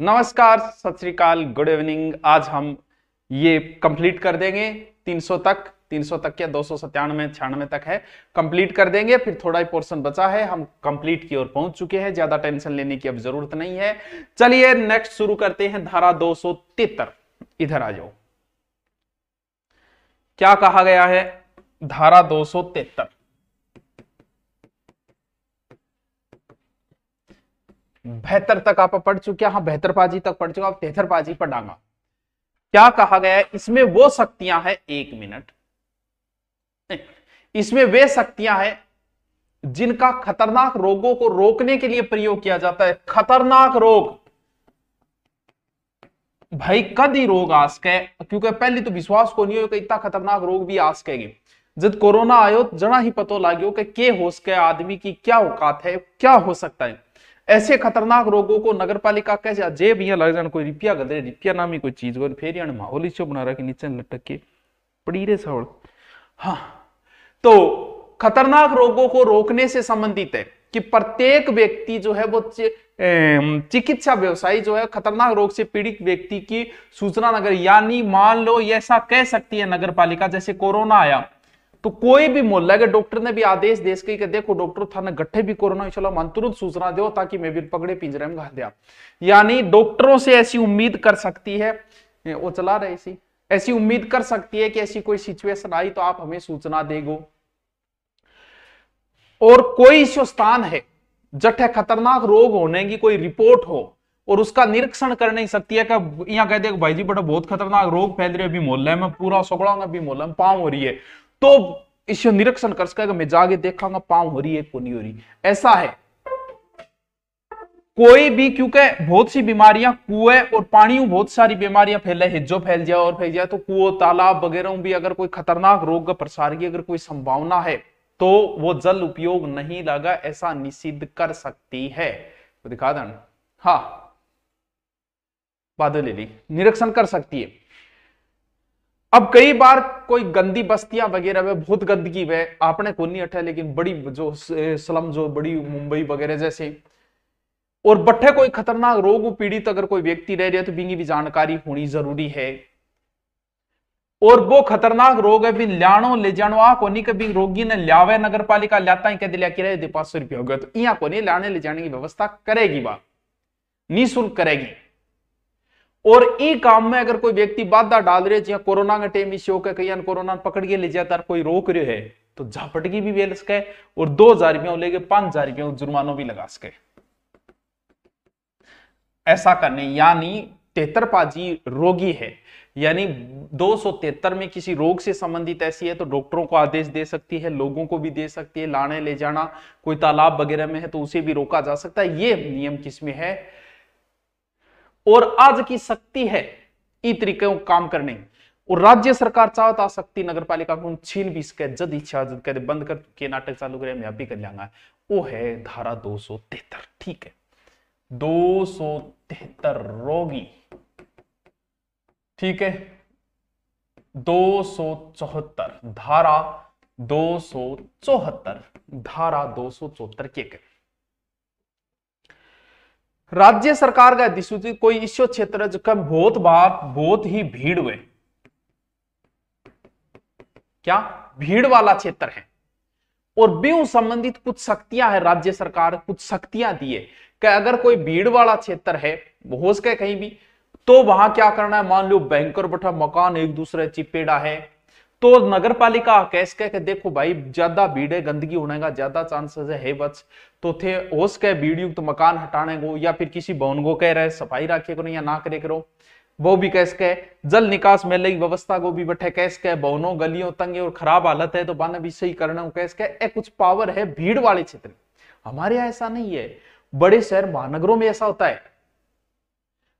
नमस्कार, सत श्री अकाल, गुड इवनिंग। आज हम ये कंप्लीट कर देंगे 300 तक या 297 96 तक है, कंप्लीट कर देंगे। फिर थोड़ा ही पोर्शन बचा है, हम कंप्लीट की ओर पहुंच चुके हैं, ज्यादा टेंशन लेने की अब जरूरत नहीं है। चलिए नेक्स्ट शुरू करते हैं। धारा 273, इधर आ जाओ। क्या कहा गया है? धारा 273 बेहतर तक आप पढ़ चुके हैं। हाँ, बेहतर पाजी तक पढ़ चुके, आप 73 पाजी पर डांगा। क्या कहा गया है? इसमें वो शक्तियां हैं, एक मिनट, इसमें वे शक्तियां हैं जिनका खतरनाक रोगों को रोकने के लिए प्रयोग किया जाता है। खतरनाक रोग भाई, कदी रोग आसके, क्योंकि पहले तो विश्वास को नहीं हो कि इतना खतरनाक रोग भी आसकेगी। जब कोरोना आयो जना ही पतो लाग्यो कि हो सके, आदमी की क्या औकात है, क्या हो सकता है। ऐसे खतरनाक रोगों को नगर पालिका कैसे जेब यहाँ लग जाए, कोई रुपया गदे, रुपया नामी कोई चीज को फिर यहाँ माहौल इच्छो बना रहा कि नीचे लटक के पड़ी रे सवड़। हाँ, तो खतरनाक रोगों को रोकने से संबंधित है कि प्रत्येक व्यक्ति जो है वो चिकित्सा व्यवसायी जो है खतरनाक रोग से पीड़ित व्यक्ति की सूचना नगर, यानी मान लो ये ऐसा कह सकती है नगर पालिका, जैसे कोरोना आया तो कोई भी मोहल्ला के डॉक्टर ने भी आदेश दे के देखो डॉक्टर थाने गट्ठे भी कोरोना चलो मन तुरंत सूचना दो ताकि मैं भी पकड़े पिंजरे में घाल दिया। यानी डॉक्टरों से ऐसी उम्मीद कर सकती है, वो चला रहे ऐसी उम्मीद कर सकती है कि ऐसी कोई सिचुएशन आई तो आप हमें सूचना देगो। और कोई ऐसा स्थान है जठे खतरनाक रोग होने की कोई रिपोर्ट हो और उसका निरीक्षण कर नहीं सकती है कि यहाँ कह दे भाई जी बड़ा बहुत खतरनाक रोग फैल रहे अभी मोहल्ले में, पूरा सगड़ा भी मोहल्ले में पांव हो रही है, तो इससे निरीक्षण कर सकेगा, मैं जाके देखांगा पांव हो रही है को नहीं हो रही। ऐसा है कोई भी, क्योंकि बहुत सी बीमारियां कुएं और पानी में बहुत सारी बीमारियां फैले, हिज्जो फैल जाए और फैल जाए, तो कुओं तालाब वगैरह में भी अगर कोई खतरनाक रोग का प्रसार की अगर कोई संभावना है तो वो जल उपयोग नहीं लगा, ऐसा निषिद्ध कर सकती है। तो दिखा दें, हाँ बादल ले ली, निरीक्षण कर सकती है। अब कई बार कोई गंदी बस्तियां वगैरह में बहुत गंदगी है, आपने को नहीं हटा, लेकिन बड़ी जो स्लम जो बड़ी मुंबई वगैरह जैसे, और बट्ठे कोई खतरनाक रोग पीड़ित अगर कोई व्यक्ति रह रहे है तो बिंगी भी जानकारी होनी जरूरी है। और वो खतरनाक रोग है भी ल्याणो ले जानो आ कोनी, कभी रोगी ने ल्यावे नगर पालिका लाता ही कह दिया किराए दे 500 रुपया हो गया, तो यहाँ को नहीं लाने ले जाने की व्यवस्था करेगी, बात निःशुल्क करेगी। और ई काम में अगर कोई व्यक्ति बाधा डाल रहे जिया कोरोना के टाइम इश्यू के कई कोरोना पकड़ के ले जाता कोई रोक रहे है तो झापटगी भी बेल सके और 2000 रुपया लेके 5000 रुपया जुर्मानो भी लगा सके। ऐसा करने यानी 73 पाजी रोगी है, यानी 273 में किसी रोग से संबंधित ऐसी है तो डॉक्टरों को आदेश दे सकती है, लोगों को भी दे सकती है, लाने ले जाना, कोई तालाब वगैरह में है तो उसे भी रोका जा सकता है। ये नियम किसमें है और आज की शक्ति है ई तरीके काम करने। और राज्य सरकार चाहता शक्ति नगर पालिका को छीन भी सके, जद इच्छा जद कहते बंद कर के नाटक चालू करे मैं भी कर लेंगा, वो है धारा 273। ठीक है, 273 रोगी, ठीक है, 274 धारा 274 धारा 274 के राज्य सरकार का अधिसूचित कोई इश्यो क्षेत्र जब बहुत बात बहुत ही भीड़ हुए, क्या भीड़ वाला क्षेत्र है और व्यू संबंधित कुछ शक्तियां है, राज्य सरकार कुछ शक्तियां दी है कि अगर कोई भीड़ वाला क्षेत्र है हो सके कहीं भी, तो वहां क्या करना है, मान लो बैंकर बैठा मकान एक दूसरे चिपेड़ा है तो नगर पालिका कैस कह के देखो भाई ज्यादा भीड़ है, गंदगी होने का ज्यादा चांसेस है बच, तो थे होश के भीड़ युक्त तो मकान हटाने को या फिर किसी भवन को कह रहे सफाई रखे करो या ना करे करो, वो भी कैस के जल निकास मेले की व्यवस्था को भी बैठे कैस के भवनों गलियों तंगे और खराब हालत है तो बाने भी सही करना कैस के कुछ पावर है भीड़ वाले क्षेत्र। हमारे यहाँ ऐसा नहीं है, बड़े शहर महानगरों में ऐसा होता है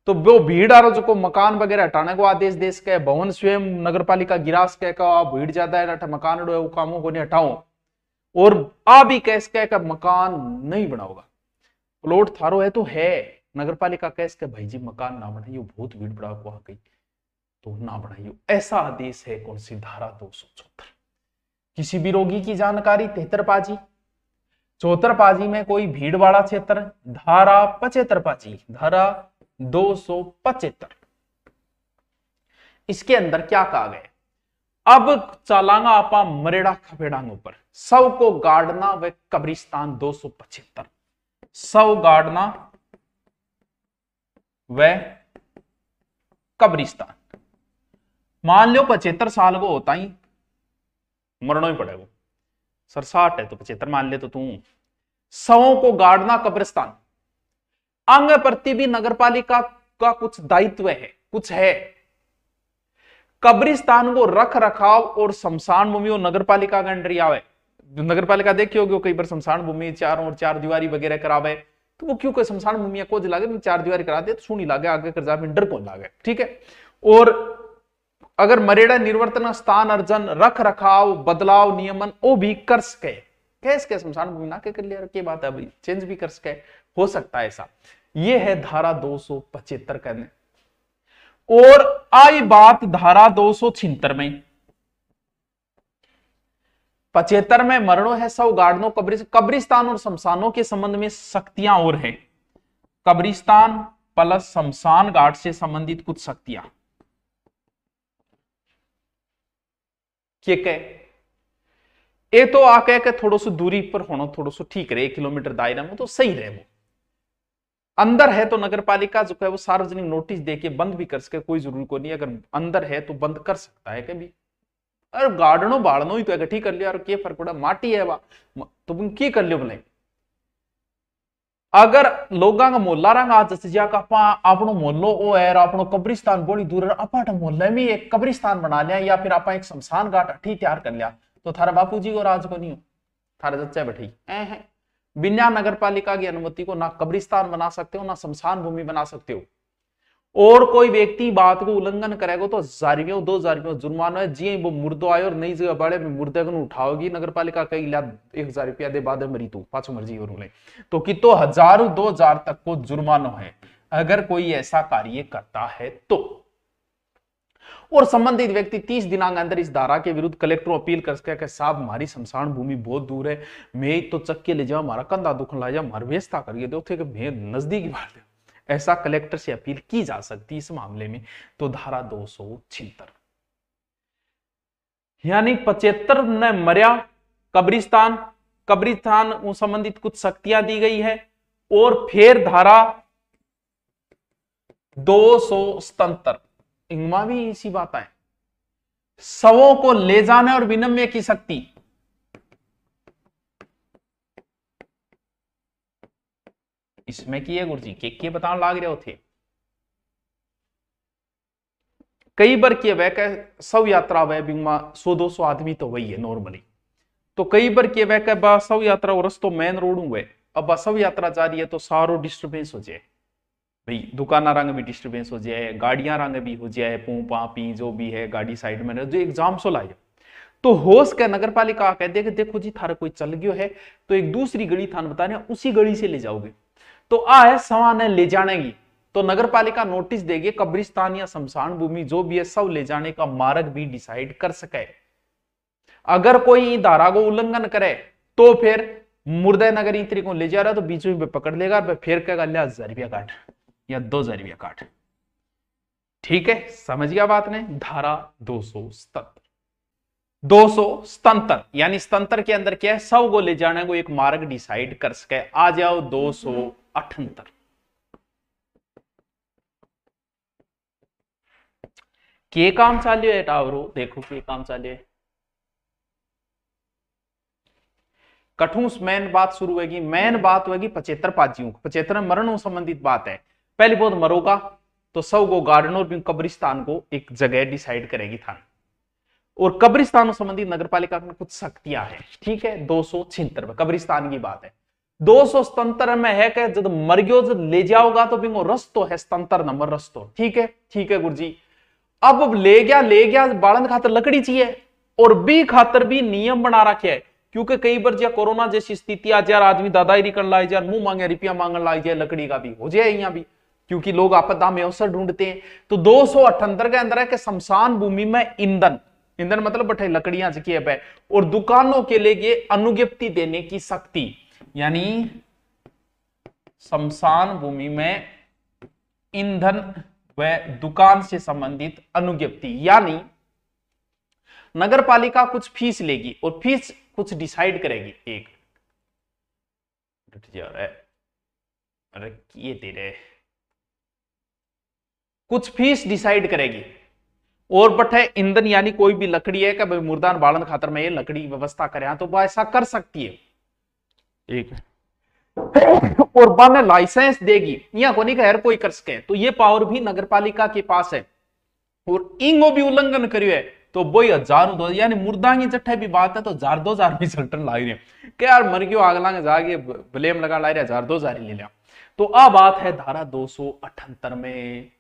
तो वो भीड़ आ रहा जो को मकान वगैरह हटाने को आदेश दे सके, भवन स्वयं नगर पालिका गिरास कह भीड़ ज्यादा है मकान वो कामों को नहीं हटाओ, और आ भी कैस कह मकान नहीं बनाओगा, प्लॉट थारो है तो है, नगर पालिका कैस के भाई जी मकान ना बनाइयो बहुत भीड़ बढ़ा को आ गई तो ना बनाइयो, ऐसा आदेश है कौन सी धारा 274। किसी भी रोगी की जानकारी 73 पाजी, 74 पाजी में कोई भीड़ वाला क्षेत्र धारा 75 पाजी, धारा 275। इसके अंदर क्या कहा गया, अब चलांगा आपा मरेड़ा खपेड़ांग ऊपर, सब को गाड़ना व कब्रिस्तान 275, सब गाड़ना व कब्रिस्तान। मान लो 75 साल को होता ही मरना ही पड़ेगा, सर 60 है तो 75 मान ले, तो तू 100 को गाड़ना कब्रिस्तान। अंग प्रति भी नगर पालिका का कुछ दायित्व है, कुछ है। कब्रिस्तान को रख रखाव और शमशान भूमि और नगर पालिका का अंडर आवे। नगर पालिका देखी होगी कई बार शमशान भूमि चारों और चार दीवारी वगैरह करावे, तो वो क्यों कोई शमशान भूमि को लागे, चार दीवारी करा दे तो सुनी लागे, आगे कर जाए डर कौन लागे, ठीक है। और अगर मरेड़ा निर्वर्तन स्थान अर्जन रख रखाव बदलाव नियमन वो भी कर सके, कह सके शमशान भूमि ना के कर लिया के बात है, अभी चेंज भी कर सके, हो सकता है ऐसा। ये है धारा 275 करने। और आई बात धारा 276 में, 75 में मरणों है सब गाड़नों कब्रिस्तान और शमशानों के संबंध में सख्तियां और है, कब्रिस्तान प्लस शमशान घाट से संबंधित कुछ सख्तियां ये तो आके के थोड़ा सा दूरी पर होना थोड़ा सा ठीक रहे, 1 किलोमीटर दायरा में तो सही रहे। वो अंदर है तो नगर पालिका जो है वो सार्वजनिक नोटिस देके बंद भी कर सके, कोई जरूरी को नहीं, अगर अंदर है तो बंद कर सकता है कभी। अरे गाड़नो बाड़नो ही तो है, ठीक कर लिया, और क्या फर्क पड़ा, माटी है वह तो तुम की कर लियो बोले। अगर लोगों का मोहल्ला रंग आज अपनो मोहल्लो ओ है, अपनो कब्रिस्तान बड़ी दूर है, आप मोहल्ले में एक कब्रिस्तान बना लिया या फिर आप एक शमशान घाट अठी तैयार कर लिया, तो थारा बापूजी को राज को नहीं हो, थारे बच्चे बैठी है। बिना नगर पालिका की अनुमति को ना कब्रिस्तान बना सकते हो ना शमशान भूमि बना सकते हो। और कोई व्यक्ति बात को उल्लंघन करेगा तो 1000 रुपये 2000 रुपये जुर्माना है। जी वो मुर्दो आयो और नई जगह बड़े मुर्दे को उठाओगी नगर पालिका कई ला 1000 रुपया दे बाद मरी तू पाछो मर्जी और तो कि तो 1000 2000 तक को जुर्माना है अगर कोई ऐसा कार्य करता है तो। और संबंधित व्यक्ति 30 दिनांक अंदर इस धारा के विरुद्ध कलेक्टर अपील कर सके कि साहब हमारी शमशान भूमि बहुत दूर है, मैं तो चक्के ले जाओ, हमारा कंधा दुख ला जा, हमारी व्यवस्था करिए दो थे कि मैं नजदीकी बात है, ऐसा कलेक्टर से अपील की जा सकती इस मामले में। तो धारा 276 यानी 75 ने मरिया कब्रिस्तान संबंधित कुछ सख्तियां दी गई है। और फिर धारा 277 इनमें भी इसी बात है, शवों को ले जाने और विनिमय की शक्ति। इसमें की है गुरुजी के बताने लाग रहे थे। कई बार किए वह शव यात्रा वह बीमा 100-200 आदमी तो वही है नॉर्मली, तो कई बार किए वह शव यात्रा और रस्तो मेन रोड हुए, अब शव यात्रा जा रही है तो सारो डिस्टर्बेंस हो जाए भाई, दुकाना रंग भी डिस्टर्बेंस हो जाए, गाड़ियां रंग भी हो जाए, पू पा पी जो भी है गाड़ी साइड में जो एग्जाम सो लाए तो होश के नगर पालिका कह दे कि देखो जी थारा कोई चल गयो है तो एक दूसरी गली थान बता रहे उसी गली से ले जाओगे, तो आ है सामान है ले जाने की, तो नगर पालिका नोटिस देगी, कब्रिस्तान या शमशान भूमि जो भी है सब ले जाने का मार्ग भी डिसाइड कर सके। अगर कोई धारा को उल्लंघन करे तो फिर मुर्दे नगर इंत्री को ले जा रहा तो बीच में पकड़ लेगा, फिर कहेगा 1000 रुपया काट या 2000 रुपया काट। ठीक है, समझ गया बात ने। धारा 277 यानी स्तंत्र के अंदर क्या है, सब को ले जाने को एक मार्ग डिसाइड कर सके। आ जाओ 278 के काम चालियो है टावरो, देखो के काम चालियो है। कठूस मेन बात शुरू होगी, मेन बात होगी 75 पाजियों 75 मरणों संबंधित बात है। पहली बहुत मरोगा तो सब को गार्डन और कब्रिस्तान को एक जगह डिसाइड करेगी थाना, और कब्रिस्तान संबंधित नगर पालिका में कुछ सख्तियां है। ठीक है, 276 में कब्रिस्तान की बात है। 277 में है कि जब मर गयो जब ले जाओगा तो बिंगो रस्तो है स्तंत्र नंबर रस्तो। ठीक है गुरुजी। अब ले गया बालन खातर लकड़ी चाहिए और बी खातर भी नियम बना रखे है, क्योंकि कई बार जो कोरोना जैसी स्थिति आ जाए, आदमी दादागिरी कर लाई जाए, मुंह मांगे रुपया मांगने लाई जाए, लकड़ी का भी हो जाए यहाँ भी, क्योंकि लोग आपदा में अवसर ढूंढते हैं। तो 278 के अंदर है कि शमशान भूमि में ईंधन मतलब बैठे लकड़ियां जकी है, और दुकानों के लिए अनुज्ञप्ति देने की शक्ति, यानी शमशान भूमि में ईंधन व दुकान से संबंधित अनुज्ञप्ति, यानी नगर पालिका कुछ फीस लेगी और फीस कुछ डिसाइड करेगी। एक अरे ये तेरे कुछ फीस डिसाइड करेगी और बट है ईंधन यानी कोई भी लकड़ी है कि भाई मुर्दान बालन खातर में ये लकड़ी व्यवस्था करे तो वह ऐसा कर सकती है। एक और बाद में लाइसेंस देगी या कोनी का हर कोई कर सके, तो ये पावर भी नगर पालिका के पास है। और इंगो भी उल्लंघन करियो है तो वो 1000 दो यानी मुर्दा की जट्ठे भी बात है तो 1000-2000 भी सल्टन ला रहे कि यार मर गयो आगला जाके ब्लेम लगा ला रहे 1000-2000 ही ले लिया। तो आ बात है धारा 278 में।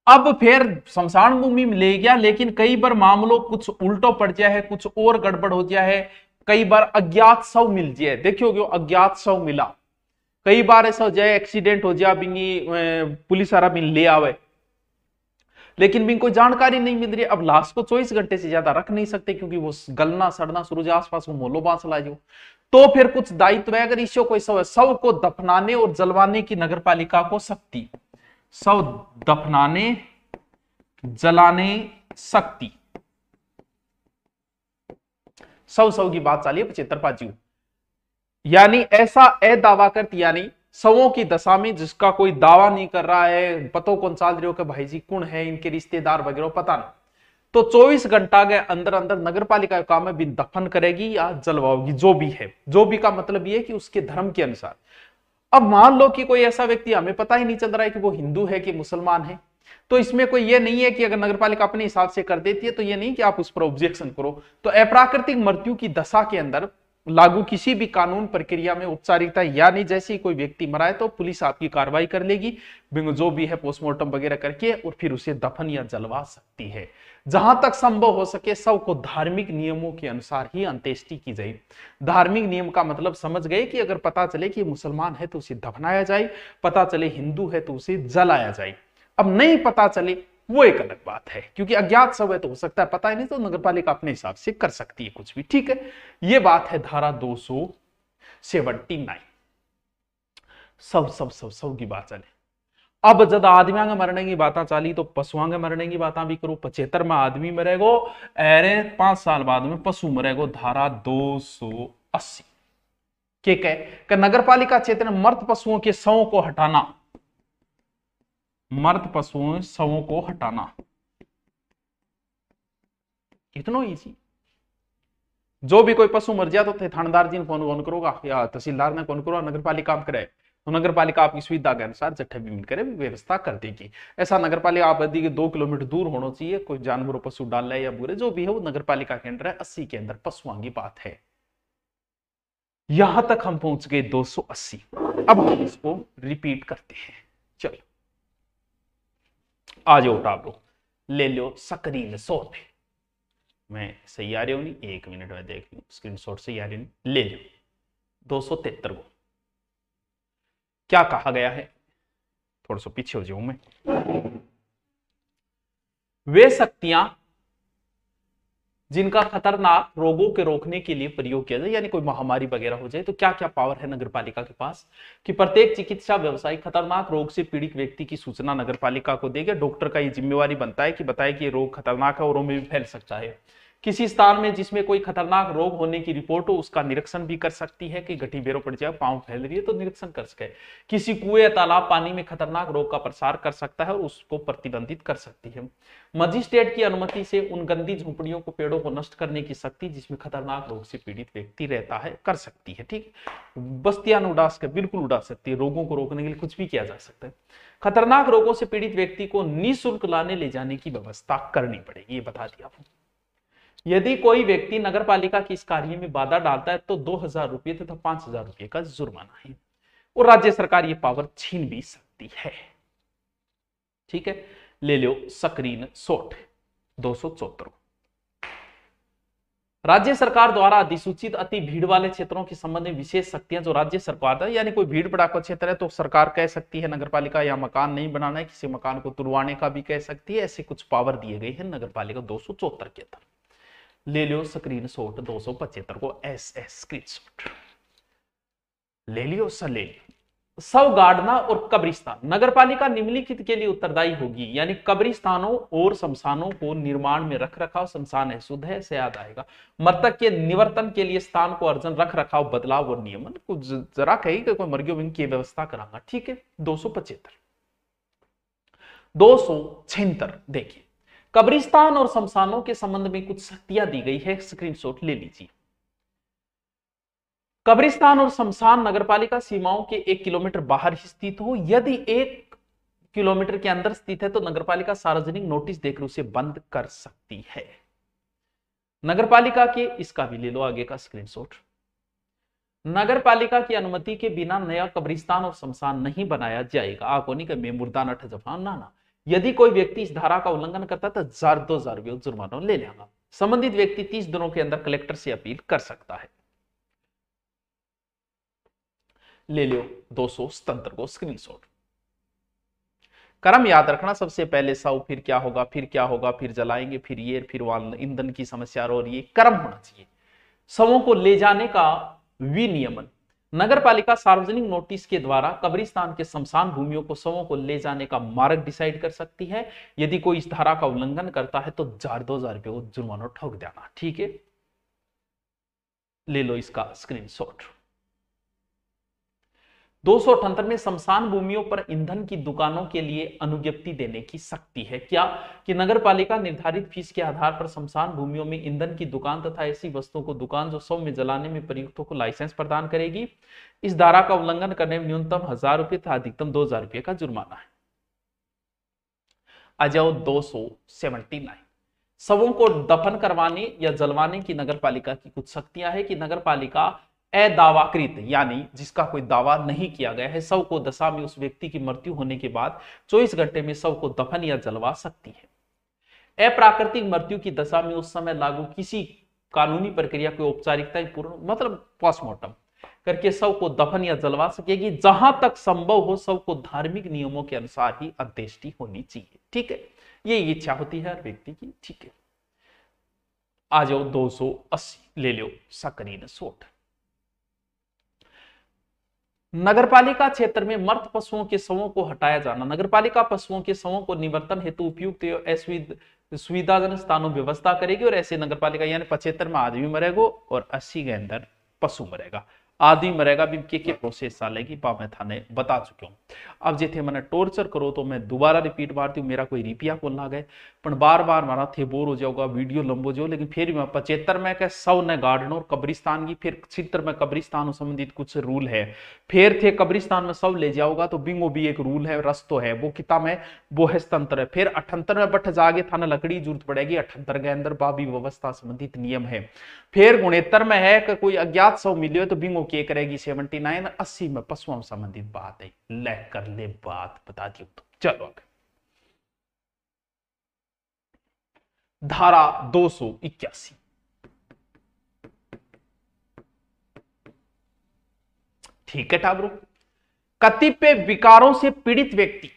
अब फिर शमशान भूमि में ले गया, लेकिन कई बार मामलों कुछ उल्टो पड़ जाए है, कुछ और गड़बड़ हो जाए है, कई बार अज्ञात शव मिल जाए। देखियो क्यों अज्ञात शव मिला, कई बार ऐसा हो जाए एक्सीडेंट हो जाए बिंगी पुलिस वाला भी ले आवे लेकिन भी कोई जानकारी नहीं मिल रही। अब लाश को 24 घंटे से ज्यादा रख नहीं सकते क्योंकि वो गलना सड़ना शुरू हो जाए, आसपास में मोलो बांस ला जाओ। तो फिर कुछ दायित्व है, अगर इसको कोई शव को दफनाने और जलवाने की नगर पालिका को शक्ति, शव दफनाने जलाने शक्ति, शव की बात चलिए 75 पाजी, यानी ऐसा दावा करती, यानी शवों की दशा में जिसका कोई दावा नहीं कर रहा है, पतो कौन चाल रहे हो कि भाई जी कौन है, इनके रिश्तेदार वगैरह पता नहीं, तो 24 घंटा के अंदर अंदर नगर पालिका का काम है भी दफन करेगी या जलवाओगी, जो भी है। जो भी का मतलब ये है कि उसके धर्म के अनुसार। अब मान लो कि कोई ऐसा व्यक्ति हमें पता ही नहीं चल रहा है कि वो हिंदू है कि मुसलमान है, तो इसमें कोई ये नहीं है कि अगर नगर पालिका अपने हिसाब से कर देती है तो ये नहीं कि आप उस पर ऑब्जेक्शन करो। तो अप्राकृतिक मृत्यु की दशा के अंदर लागू किसी भी कानून प्रक्रिया में औपचारिकता, यानी जैसे ही कोई व्यक्ति मरा है तो पुलिस आपकी कार्रवाई कर लेगी, जो भी है पोस्टमार्टम वगैरह करके, और फिर उसे दफन या जलवा सकती है। जहां तक संभव हो सके शव को धार्मिक नियमों के अनुसार ही अंत्येष्टि की जाए। धार्मिक नियम का मतलब समझ गए कि अगर पता चले कि मुसलमान है तो उसे दफनाया जाए, पता चले हिंदू है तो उसे जलाया जाए। अब नहीं पता चले वो एक अलग बात है, क्योंकि अज्ञात शव है तो हो सकता है पता ही नहीं, तो नगर पालिका अपने हिसाब से कर सकती है कुछ भी। ठीक है, ये बात है धारा 279। सब की बात चले। अब जब आदमियों के मरने की बात चाली तो पशुओं के मरने की बात भी करो। 75 में आदमी मरेगो, अरे 5 साल बाद में पशु मरेगो। धारा 280 के कह नगर पालिका क्षेत्र में मृत पशुओं के शवों को हटाना, मृत पशुओं शवों को हटाना, इतना इजी। जो भी कोई पशु मर जाए तो थानेदार जी ने फोन करोगा या तहसीलदार ने फोन करो, नगर पालिका काम करे तो नगर पालिका आपकी सुविधा के अनुसार जट्ठे भी मिल करे व्यवस्था कर देगी। ऐसा नगर पालिका आबादी के 2 किलोमीटर दूर होना चाहिए, कोई जानवरों पशु डाल रहा है या बुरे जो भी है वो नगर पालिका के अंदर है। 80 के अंदर पशुओं की बात है। यहां तक हम पहुंच गए 280। अब हम इसको रिपीट करते हैं। चलो आ जाओ टाबरो, ले लो स्क्रीन शॉट। मैं सही आ रही हूं नहीं, 1 मिनट में देख लूं स्क्रीन शॉट सही आ रही नहीं, ले लो 273 को। क्या कहा गया है, थोड़ा सा पीछे हो जाऊं मैं। वे शक्तियां जिनका खतरनाक रोगों के रोकने के लिए प्रयोग किया जाए, यानी कोई महामारी वगैरह हो जाए तो क्या क्या पावर है नगर पालिका के पास, कि प्रत्येक चिकित्सा व्यवसायी खतरनाक रोग से पीड़ित व्यक्ति की सूचना नगर पालिका को देगा। डॉक्टर का ये जिम्मेवारी बनता है कि बताए कि ये रोग खतरनाक है और में भी फैल सकता है। किसी स्थान में जिसमें कोई खतरनाक रोग होने की रिपोर्ट हो उसका निरीक्षण भी कर सकती है कि गठी बेरो पड़ जाए, पांव फैल रही है तो निरीक्षण कर सके। किसी कुएं या तालाब पानी में खतरनाक रोग का प्रसार कर सकता है और उसको प्रतिबंधित कर सकती है। मजिस्ट्रेट की अनुमति से उन गंदी झोपड़ियों को, पेड़ों को नष्ट करने की शक्ति जिसमें खतरनाक रोग से पीड़ित व्यक्ति रहता है कर सकती है। ठीक, बस्तियां उड़ा सके, बिल्कुल उड़ा सकती है। रोगों को रोकने के लिए कुछ भी किया जा सकता है। खतरनाक रोगों से पीड़ित व्यक्ति को निःशुल्क लाने ले जाने की व्यवस्था करनी पड़ेगी, ये बता दिया। यदि कोई व्यक्ति नगर पालिका की इस कार्य में बाधा डालता है तो 2000 रुपये तथा 5000 रुपये का जुर्माना है और राज्य सरकार ये पावर छीन भी सकती है। ठीक है, ले लो स्क्रीन शॉट 274। राज्य सरकार द्वारा अधिसूचित अति भीड़ वाले क्षेत्रों के संबंध में विशेष शक्तियां जो राज्य सरकार है, यानी कोई भीड़ भड़ाका क्षेत्र है तो सरकार कह सकती है नगर पालिका या मकान नहीं बनाना है, किसी मकान को तुड़वाने का भी कह सकती है। ऐसे कुछ पावर दिए गए हैं नगर पालिका 274 के अंदर। ले लो स्क्रीन शॉट 275 को, एस स्क्रीन शॉट ले लियो सर, ले लियो। शव गाड़ना और कब्रिस्तान। नगरपालिका निम्नलिखित के लिए उत्तरदायी होगी, यानी कब्रिस्तानों और शमशानों को निर्माण में रख रखाव, शमशान है शुद्ध है से याद आएगा। मृतक के निवर्तन के लिए स्थान को अर्जन, रख रखाव, बदलाव और नियमन। कुछ जरा कही कि कोई मर्गियो विंग की व्यवस्था करांगा, ठीक है। 275 276 देखिए, कब्रिस्तान और शमशानों के संबंध में कुछ सख्तियां दी गई है, स्क्रीनशॉट ले लीजिए। कब्रिस्तान और शमशान नगरपालिका सीमाओं के 1 किलोमीटर बाहर ही स्थित हो। यदि 1 किलोमीटर के अंदर स्थित है तो नगरपालिका सार्वजनिक नोटिस देकर उसे बंद कर सकती है। नगरपालिका के, इसका भी ले लो आगे का स्क्रीनशॉट। नगरपालिका की अनुमति के बिना नया कब्रिस्तान और शमशान नहीं बनाया जाएगा। आकोनी का मुर्दा नठ जफान ना। यदि कोई व्यक्ति इस धारा का उल्लंघन करता है तो 2,000 रुपये जुर्माना ले लेगा। संबंधित व्यक्ति 30 दिनों के अंदर कलेक्टर से अपील कर सकता है। ले लो 277 को स्क्रीनशॉट। क्रम याद रखना, सबसे पहले शव, फिर क्या होगा, फिर क्या होगा, फिर जलाएंगे, फिर ये, फिर ईंधन की समस्या और ये क्रम होना चाहिए। शवों को ले जाने का विनियमन। नगरपालिका सार्वजनिक नोटिस के द्वारा कब्रिस्तान के शमशान भूमियों को, शवों को ले जाने का मार्ग डिसाइड कर सकती है। यदि कोई इस धारा का उल्लंघन करता है तो 2,000 रुपये को जुर्माना ठोक देना, ठीक है। ले लो इसका स्क्रीनशॉट। 278 में शमशान भूमियों पर ईंधन की दुकानों के लिए अनुज्ञप्ति देने की शक्ति है। क्या कि नगरपालिका निर्धारित फीस के आधार पर शमशान भूमियों में ईंधन की दुकान तथा ऐसी वस्तुओं को दुकान जो शव में जलाने में प्रयुक्त हो को लाइसेंस प्रदान करेगी। इस धारा का उल्लंघन करने में न्यूनतम 1,000 रुपये तथा अधिकतम 2,000 रुपये का जुर्माना है। आ जाओ 279। शवों को दफन करवाने या जलवाने की नगरपालिका की कुछ शक्तियां है कि नगरपालिका अदावाकृत, यानी जिसका कोई दावा नहीं किया गया है, शव को दशा में उस व्यक्ति की मृत्यु होने के बाद 24 घंटे में शव को दफन या जलवा सकती है। अप्राकृतिक मृत्यु की दशा में उस समय लागू किसी कानूनी प्रक्रिया को औपचारिकताएं पूर्ण, मतलब पोस्टमार्टम करके शव को दफन या जलवा सकेगी। जहां तक संभव हो शव को धार्मिक नियमों के अनुसार ही अंत्येष्टि होनी चाहिए, ठीक है। ये इच्छा होती है हर व्यक्ति की, ठीक है। आ जाओ 280 ले लो सकरीन सोट। नगरपालिका क्षेत्र में मृत पशुओं के शवों को हटाया जाना। नगरपालिका पशुओं के शवों को निवर्तन हेतु उपयुक्त सुविधाजनक स्थानों व्यवस्था करेगी। और ऐसे नगरपालिका, यानी 75 में आदमी मरेगा और 80 के अंदर पशु मरेगा। आदमी मरेगा भी के प्रोसेस चालेगी, मैं थाने बता चुके हूँ। अब जे थे मैंने टॉर्चर करो तो मैं दोबारा रिपीट मारती हूँ, मेरा कोई रिपिया को ना गए पर बार बार मारा थे बोर हो जाऊंगा, वीडियो लंबो जाओ। लेकिन फिर मैं 75 में कह सौ ने गार्डन और कब्रिस्तान की, फिर 76 में कब्रिस्तान संबंधित कुछ रूल है। फिर थे कब्रिस्तान में सब ले जाओगा तो बिंगो भी एक रूल है, रस्तो है, वो किताब में वो है तंत्र है। फिर 78 में बठ जागे थाना लकड़ी जरूरत पड़ेगी, 78 के अंदर बाबी व्यवस्था संबंधित नियम है। फिर 69 में है कि कोई अज्ञात शव मिले तो बिंगो के करेगी। 79 80 में पशुओं संबंधित बात है, ले कर ले बात बता दी तो चलो आगे। धारा 281 ठीक है ठाकुर। कतिपय विकारों से पीड़ित व्यक्ति,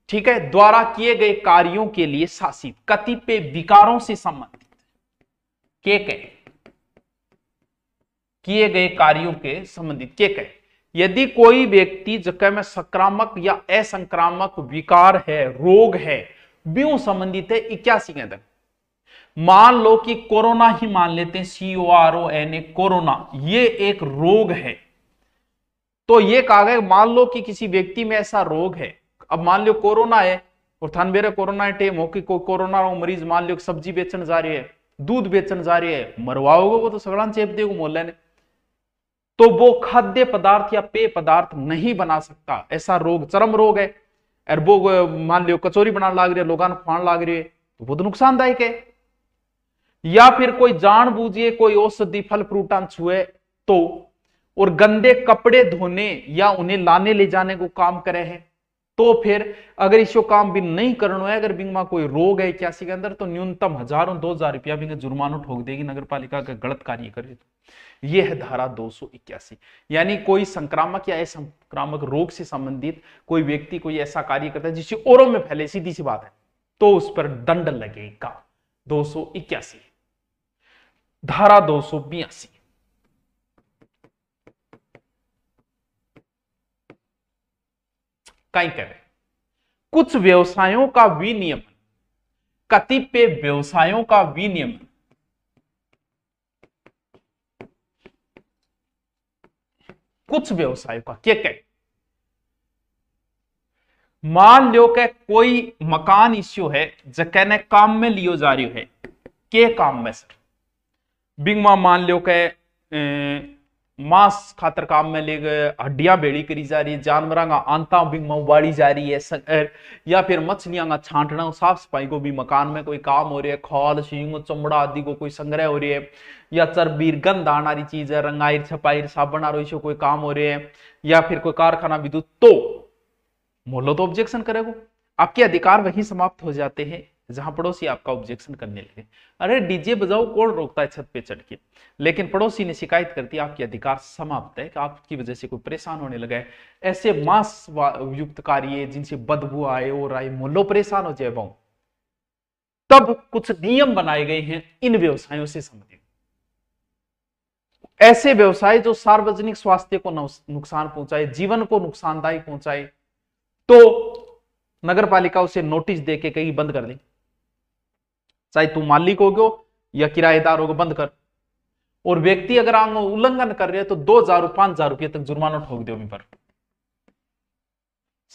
ठीक है, द्वारा किए गए कार्यों के लिए शासित। कतिपय विकारों से संबंधित किए गए कार्यों के संबंधित के यदि कोई व्यक्ति जगह में संक्रामक या असंक्रामक विकार है, रोग है, बीओ संबंधित है 81 के अंदर। मान लो कि कोरोना ही मान लेते हैं, CORONA, कोरोना, ये एक रोग है। तो ये कहा गया, मान लो कि किसी व्यक्ति में ऐसा रोग है। अब मान लो कोरोना है और थान मेरे कोरोना टेम हो कि कोई कोरोना मरीज मान लो सब्जी बेचन जा रही है, दूध बेचन जा रही है, मरवाओगे वो तो सगड़ा चेप देगा मोहल्ले ने, तो वो खाद्य पदार्थ या पेय पदार्थ नहीं बना सकता। ऐसा रोग चरम रोग है। और वो मान लो कचौरी बनाने लाग रही है, लोगों खान लाग रही है, तो वो तो नुकसानदायक है। या फिर कोई जानबूझे कोई औषधि फल फ्रूटान छुए तो, और गंदे कपड़े धोने या उन्हें लाने ले जाने को काम करे है, तो फिर अगर इसको काम भी नहीं करना है, अगर बिंगमा कोई रोग है 81 के अंदर, तो न्यूनतम 1,000 2,000 रुपया भी जुर्माना ठोक देगी नगरपालिका का गलत कार्य करे तो। यह है धारा 281। यानी कोई संक्रामक या असंक्रामक रोग से संबंधित कोई व्यक्ति कोई ऐसा कार्य करता है जिससे औरों में फैले, सीधी सी बात है, तो उस पर दंड लगेगा। 281। धारा 282 कहीं कहे कुछ व्यवसायों का विनियमन, कतिपय व्यवसायों का विनियमन, कुछ व्यवसायों का क्या कहे, मान लो कि कोई मकान इश्यू है जने काम में लियो जा रही है, के काम में सर बिंगमा मान लो के मांस खातर काम में ले गए, हड्डियां बेड़ी करी जा रही है, जानवरों का आंता बिंगमा उबाड़ी जा रही है, या फिर मछलियां का छांटना साफ सफाई को भी मकान में कोई काम हो रही है, खाल सींग चमड़ा आदि को कोई संग्रह हो रही है, या चरबीर गंध आना रही चीज है, रंगाई छपाई साबन आ रही कोई काम हो रहे हैं, या फिर कोई कारखाना विद्युत, तो मोहल्लो तो ऑब्जेक्शन करेगा, आपके अधिकार वहीं समाप्त हो जाते हैं जहां पड़ोसी आपका ऑब्जेक्शन करने लगे। अरे डीजे बजाओ, कौन रोकता है छत पे चढ़ के, लेकिन पड़ोसी ने शिकायत कर दी, आपके अधिकार समाप्त है कि आपकी वजह से कोई परेशान होने लगा है। ऐसे मांस युक्त कार्य जिनसे बदबू आए और आए, मोहल्लो परेशान हो जाए, तब कुछ नियम बनाए गए हैं इन व्यवसायों से संबंधित। ऐसे व्यवसाय जो सार्वजनिक स्वास्थ्य को नुकसान पहुंचाए, जीवन को नुकसानदायक पहुंचाए, तो नगर पालिका उसे नोटिस देके कहीं बंद कर दे, चाहे तू मालिक हो गयो या किराएदार हो गयो, बंद कर। और व्यक्ति अगर उल्लंघन कर रहे हैं तो 2,000 5,000 रुपये तक जुर्माना ठोक दो पर,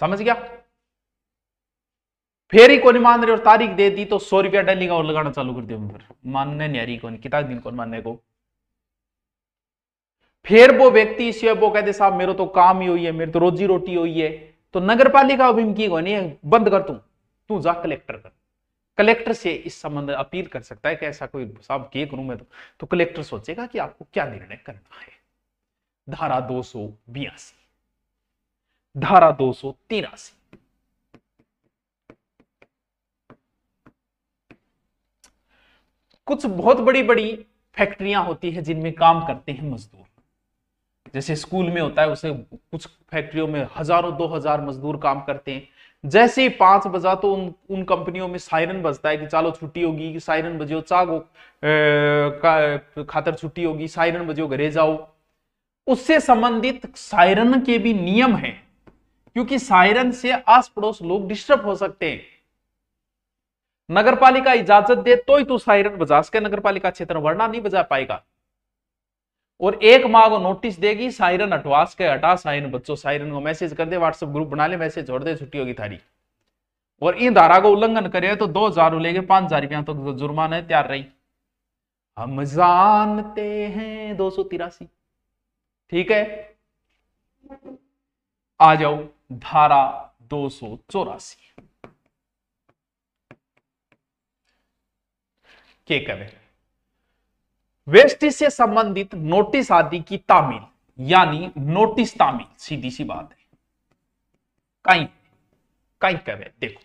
समझ गया। फिर ही को नहीं मान रहे और तारीख दे दी तो 100 रुपया डेली का और लगाना चालू कर दिया पर, मानने नहीं आ रही कौन, कितना दिन कौन मानने को। फिर वो व्यक्ति इसे वो कहते साहब मेरे तो काम ही हुई है, मेरी तो रोजी रोटी हुई है, तो नगर पालिका अभी कोनी है, बंद कर, तू जा कलेक्टर कर। कलेक्टर से इस संबंध अपील कर सकता है कि ऐसा कोई साहब के करूं मैं, तो कलेक्टर सोचेगा कि आपको क्या निर्णय करना है। धारा 282, धारा 283, कुछ बहुत बड़ी बड़ी फैक्ट्रियां होती है जिनमें काम करते हैं मजदूर, जैसे स्कूल में होता है, उसे कुछ फैक्ट्रियों में हजारों 2,000 मजदूर काम करते हैं। जैसे ही 5 बजा तो उन कंपनियों में सायरन बजता है कि चलो छुट्टी होगी, कि सायरन बजियो चागो खातर छुट्टी होगी, सायरन बजियो घरे जाओ। उससे संबंधित सायरन के भी नियम हैं, क्योंकि सायरन से आस पड़ोस लोग डिस्टर्ब हो सकते हैं। नगर पालिका इजाजत दे तो ही तू सायरन बजा सके नगर पालिका क्षेत्र, वरना नहीं बजा पाएगा। और 1 माह को नोटिस देगी, सायरन हटवास के हटा, सायरन बच्चों सायरन को मैसेज कर दे, व्हाट्सएप ग्रुप बना ले, मैसेज छोड़ दे, छुट्टी होगी थारी। और इन धारा को उल्लंघन करे तो 2,000 लेके 5,000 रुपया तो जुर्माना तैयार रही। हम जानते हैं 283, ठीक है। आ जाओ धारा 284 के कहे वेस्टी से संबंधित नोटिस आदि की तामील, यानी नोटिस तामील, सीधी सी बात है। कहीं कहीं कहे देखो,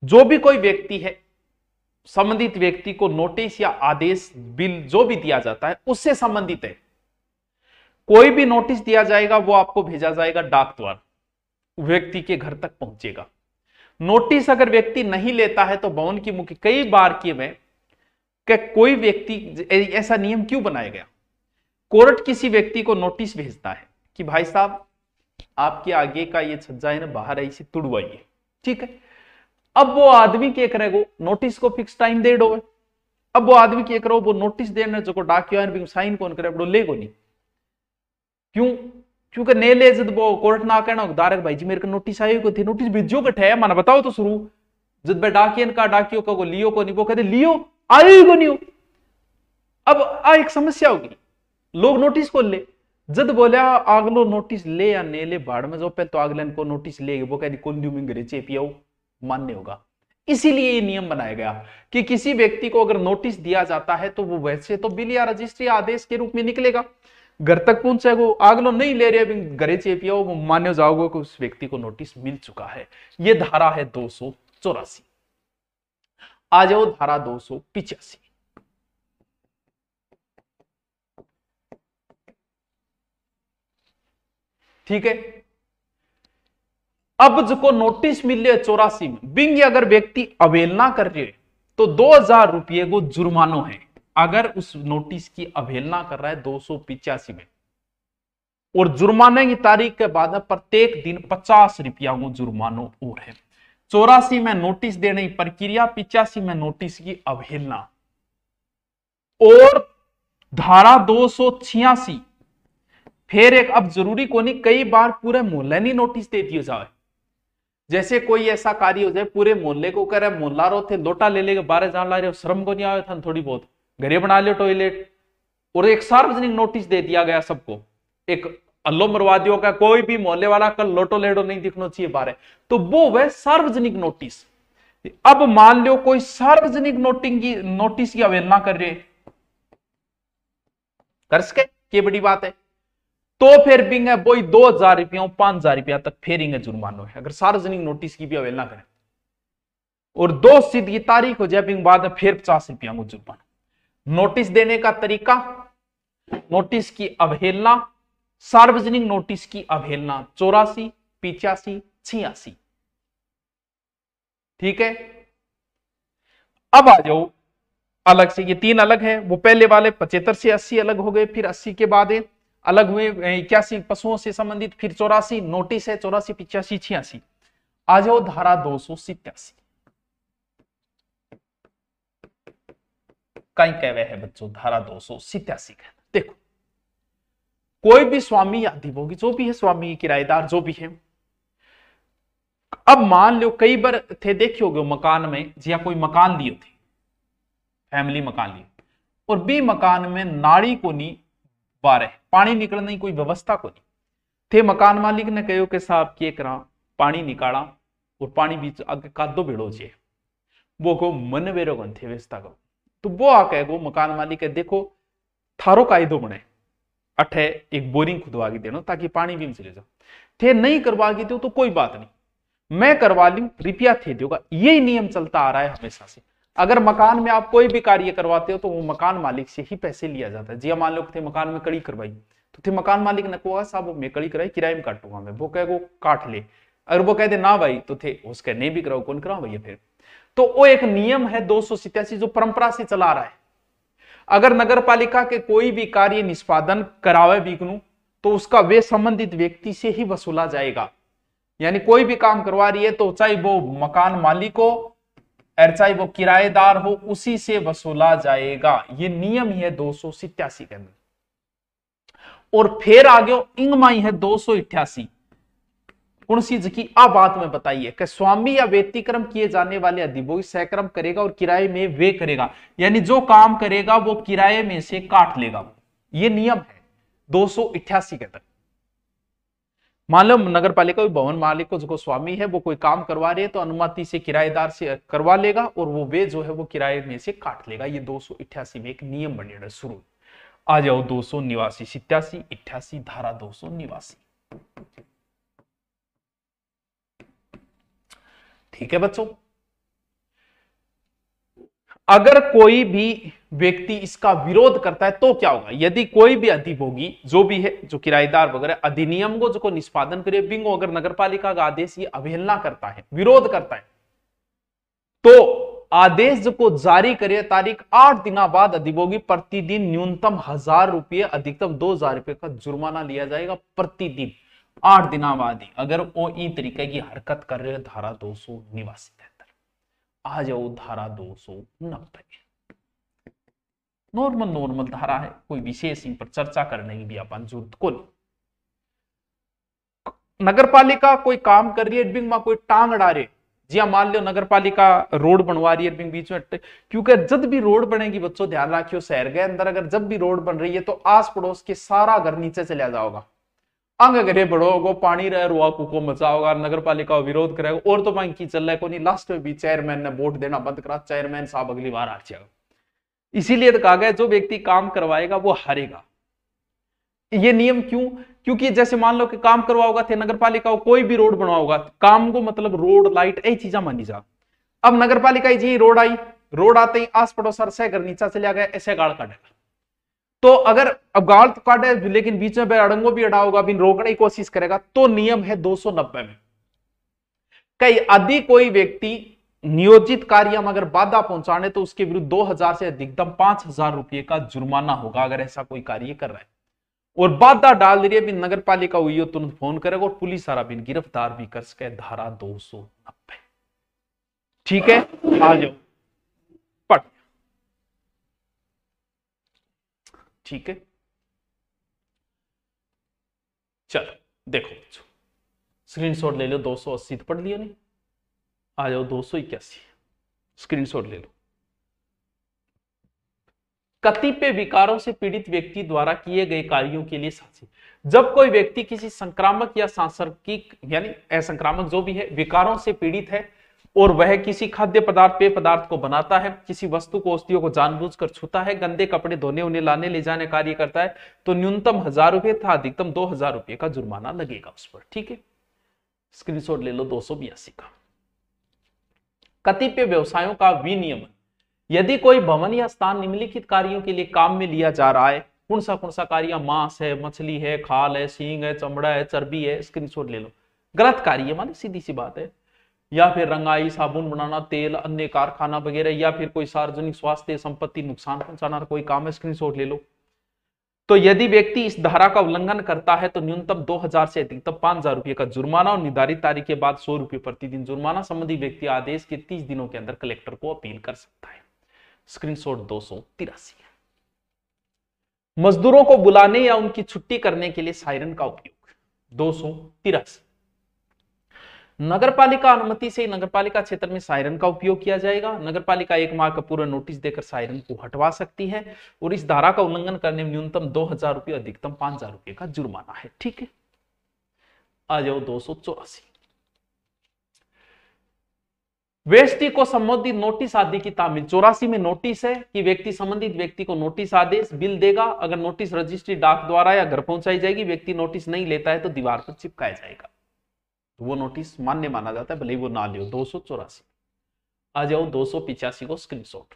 जो भी कोई व्यक्ति है, संबंधित व्यक्ति को नोटिस या आदेश बिल जो भी दिया जाता है उससे संबंधित है। कोई भी नोटिस दिया जाएगा वो आपको भेजा जाएगा डाक द्वारा, व्यक्ति के घर तक पहुंचेगा। नोटिस अगर व्यक्ति नहीं लेता है तो भवन की मुख्य कई बार किए में कि कोई व्यक्ति, ऐसा नियम क्यों बनाया गया, कोर्ट किसी व्यक्ति को नोटिस भेजता है कि भाई साहब आपके आगे का ये छज्जा है ना, बाहर ऐसे तुड़वाइए, ठीक है। अब वो आदमी क्या करेगा, नोटिस को फिक्स टाइम दे दो। अब वो आदमी क्या करो, वो नोटिस देने जो डाकिया साइन कौन करे, ले को नहीं, क्यों, क्योंकि ने ले जब वो कोर्ट ना कहना दारक भाई जी मेरे को नोटिस आई को थी, नोटिस भेजो कटे है, माना बताओ तो शुरू, जब डाकियन का डाकियो का लियो को नहीं, वो कहते लियो आई को नहीं हो। अब एक समस्या होगी, लोग नोटिस को ले, जब बोलिया अगलो नोटिस ले या ने ले बाढ़ में जो पे तो अगले को नोटिस ले, वो कह कौन दू में घरे चेपिया मान्य होगा। इसीलिए ये नियम बनाया गया कि किसी व्यक्ति को अगर नोटिस दिया जाता है तो वो वैसे तो बिल या रजिस्ट्री आदेश के रूप में निकलेगा, घर तक पहुंचेगा, आगलो नहीं ले रहे घरे चेपिया, वो मान्य जाओगे कि उस व्यक्ति को नोटिस मिल चुका है। ये धारा है 284। आ जाओ धारा 285। ठीक है, अब जो नोटिस मिल रहे 84 में बिंग अगर व्यक्ति अवहेलना कर रहे तो 2,000 रुपये को जुर्मानो है। अगर उस नोटिस की अवहेलना कर रहा है 285 में, और जुर्माने की तारीख के बाद प्रत्येक दिन 50 रुपया को जुर्मानो और है। 84 में नोटिस देने की प्रक्रिया, 85 में नोटिस की अवहेलना। और धारा 286 फिर एक, अब जरूरी को नहीं, कई बार पूरे मोहल्ले नहीं नोटिस दे दिए जाए। जैसे कोई ऐसा कार्य हो जाए पूरे मोहल्ले को करे, मोहल्ला रो थे लोटा ले लेके बाहर जान ला रहे हो, शर्म को नहीं आया था थोड़ी बहुत, घरे बना लियो टॉयलेट, और एक सार्वजनिक नोटिस दे दिया गया सबको, एक अल्लो मरवादियों का कोई भी मोहल्ले वाला कल लोटो लेडो नहीं दिखना चाहिए बाहर, तो वो वह सार्वजनिक नोटिस। अब मान लो कोई सार्वजनिक नोटिस की अवहेलना कर रहे, कर सके, ये बड़ी बात है, तो फिर बिंग है वही 2000 रुपया 5000 रुपया तक फेरेंगे जुर्मानो है, अगर सार्वजनिक नोटिस की भी अवहेलना करें। और 2 सिद्ध की तारीख हो जाए बिंग बाद फिर 50 रुपया को जुर्माना। नोटिस देने का तरीका, नोटिस की अवहेलना, सार्वजनिक नोटिस की अवहेलना 84, 85, 86। ठीक है, अब आ जाओ अलग से, ये 3 अलग है, वो पहले वाले 75 से 80 अलग हो गए, फिर 80 के बाद अलग हुए 81 पशुओं से संबंधित, फिर 84 नोटिस है, 84, 85, 86। आ जाओ धारा 287, कहीं कहवे है बच्चों धारा 287 का। देखो कोई भी स्वामी या अधिभोगी जो भी है, स्वामी किराएदार जो भी है, अब मान लो कई बार थे देखियोगे मकान में, जिया कोई मकान लिए थे, फैमिली मकान लिए, और बी मकान में नाड़ी को नहीं बारे पानी निकलने की कोई व्यवस्था को नहीं थे, मकान मालिक ने कहो कि साहब के करा पानी निकाला और पानी बीच आगे कादो भेड़ो जे, वो को मन वेरो गन थे व्यवस्था को, तो वो आके वो मकान मालिक है देखो थारो कायदो बने, अठे एक बोरिंग खुदवा के देना ताकि पानी भी चले जाओ, थे नहीं करवा के दो तो कोई बात नहीं, मैं करवा लूं रुपया थे दोगा, यही नियम चलता आ रहा है हमेशा से। अगर मकान में आप कोई भी कार्य करवाते हो तो वो मकान मालिक से ही पैसे लिया जाता है। जी मान लो थे मकान में कड़ी करवाई, तो थे मकान मालिक ने कहा साहब मैं कड़ी कराई किराए में काटूंगा मैं, वो कहे काट ले, अगर वो कहते ना भाई तो थे उसके नहीं भी कराओ, कौन कराओ भैया फिर। तो वो एक नियम है 287 जो परंपरा से चला रहा है। अगर नगर पालिका के कोई भी कार्य निष्पादन करावे बिकनू तो उसका वे संबंधित व्यक्ति से ही वसूला जाएगा, यानी कोई भी काम करवा रही है तो चाहे वो मकान मालिक हो और चाहे वो किराएदार हो, उसी से वसूला जाएगा, ये नियम ही है 287 के अंदर। और फिर आगे इंगमाई है 288 कौन सी की आ बात में बताइए कि स्वामी या व्यतिक्रम किए जाने वाले अधिभोगी सहक्रम करेगा और किराए में वे करेगा, यानी जो काम करेगा वो किराए में से काट लेगा, ये नियम है 288 के तक। मान लो नगर पालिका भवन मालिक को जो स्वामी है वो कोई काम करवा रही है तो अनुमति से किराएदार से करवा लेगा और वो वे जो है वो किराए में से काट लेगा, ये 288 में एक नियम बनेगा शुरू। आ जाओ 289, 87, 88 धारा 289। ठीक है बच्चों, अगर कोई भी व्यक्ति इसका विरोध करता है तो क्या होगा, यदि कोई भी अधिभोगी जो भी है जो किराएदार वगैरह अधिनियम को जो निष्पादन करे बिंगो अगर नगरपालिका का आदेश ये अवहेलना करता है, विरोध करता है, तो आदेश जो को जारी करे तारीख 8 दिनों बाद अधिभोगी प्रतिदिन न्यूनतम 1000 रुपये अधिकतम 2000 रुपये का जुर्माना लिया जाएगा प्रतिदिन 8 दिनों बाद ही, अगर वो इन तरीके की हरकत कर रहे धारा 289 के अंदर। आ जाओ धारा 290, नॉर्मल धारा है, कोई विशेष इन पर चर्चा करने की भी अपन जरूरत को नहीं। नगर पालिका कोई काम कर रही है बिंग में कोई टांग अड़ा रहे, जी हाँ मान लो नगर पालिका रोड बनवा रही है बिंग बीच में, क्योंकि जब भी रोड बनेगी बच्चों ध्यान रखियो शहर के अंदर अगर जब भी रोड बन रही है तो आस पड़ोस के सारा घर नीचे चला जाओगा, अंग घरे बढ़ोगो पानी रह रुआ कुको मचाओगा, नगर पालिका विरोध करेगा और तो मांग की चल रहा है को नहीं, लास्ट में भी चेयरमैन ने वोट देना बंद करा, चेयरमैन साहब अगली बार हार जाएगा। इसीलिए तो कहा गया जो व्यक्ति काम करवाएगा वो हारेगा, ये नियम क्यों, क्योंकि जैसे मान लो कि काम करवाओगा थे नगर पालिका कोई भी रोड बनवाओगा, काम को मतलब रोड लाइट यही चीजा मानी जा। अब नगर पालिका जी रोड आई, रोड आते ही आस पड़ोस से घर नीचा चला गया, ऐसे गाड़ काटेगा, तो अगर अब गाड़ तो काटे लेकिन बीच में अड़ंगो भी अड़ा होगा, रोकने की कोशिश करेगा तो नियम है 290 में। कई यदि कोई व्यक्ति नियोजित कार्य में अगर बाधा पहुंचाने तो उसके विरुद्ध 2000 से अधिकतम 5000 रुपये का जुर्माना होगा अगर ऐसा कोई कार्य कर रहा है। और बाधा डाल रही है भी नगर पालिका हुई हो तुरंत फोन करेगा और पुलिस सारा बिन गिरफ्तार भी कर सके, धारा 290। ठीक है, आ जाओ पढ़। ठीक है, चलो देखो बच्चों, स्क्रीनशॉट ले लो। 280 तो पढ़ लिया नहीं, आ जाओ 281, स्क्रीनशॉट ले लो। कतिपय विकारों से पीड़ित व्यक्ति द्वारा किए गए कार्यों के लिए साक्षी। जब कोई व्यक्ति किसी संक्रामक या सांसर्गिक यानी असंक्रामक जो भी है विकारों से पीड़ित है और वह किसी खाद्य पदार्थ पेय पदार्थ को बनाता है, किसी वस्तु को औषधियों को जानबूझकर छूता है, गंदे कपड़े धोने उन्हें लाने ले जाने कार्य करता है, तो न्यूनतम 1000 रुपये था अधिकतम 2000 रुपये का जुर्माना लगेगा उस पर। ठीक है, स्क्रीनशॉट ले लो 282 का। कतिपय व्यवसायों का विनियमन। यदि कोई भवन या स्थान निम्नलिखित कार्यों के लिए काम में लिया जा रहा है, कौन सा कार्य, मांस है, मछली है, खाल है, सींग है, चमड़ा है, चर्बी है, स्क्रीनशॉट ले लो। गलत कार्य माने सीधी सी बात है, या फिर रंगाई, साबुन बनाना, तेल, अन्य कारखाना वगैरह, या फिर कोई सार्वजनिक स्वास्थ्य संपत्ति नुकसान पहुंचाना कोई काम है, स्क्रीनशॉट ले लो। तो यदि व्यक्ति इस धारा का उल्लंघन करता है तो न्यूनतम 2000 से अधिकतम 5000 रुपये का जुर्माना और निर्धारित तारीख के बाद 100 रुपये प्रतिदिन जुर्माना संबंधी व्यक्ति आदेश के 30 दिनों के अंदर कलेक्टर को अपील कर सकता है। स्क्रीनशॉट 283। मजदूरों को बुलाने या उनकी छुट्टी करने के लिए सायरन का उपयोग। 283। नगरपालिका अनुमति से नगरपालिका क्षेत्र में सायरन का उपयोग किया जाएगा। नगरपालिका 1 माह का पूरा नोटिस देकर सायरन को हटवा सकती है और इस धारा का उल्लंघन करने में न्यूनतम 2000 रुपये अधिकतम 5000 रुपये का जुर्माना है। ठीक है, आ जाओ 284। व्यक्ति को संबंधित नोटिस आदि की तामील। 84 में नोटिस है कि व्यक्ति संबंधित व्यक्ति को नोटिस आदेश बिल देगा। अगर नोटिस रजिस्ट्री डाक द्वारा या घर पहुंचाई जाएगी, व्यक्ति नोटिस नहीं लेता है तो दीवार पर चिपकाया जाएगा, वो नोटिस मान्य माना जाता है, भले ही वो ना लियो। 284। आ जाओ 285 को स्क्रीनशॉट।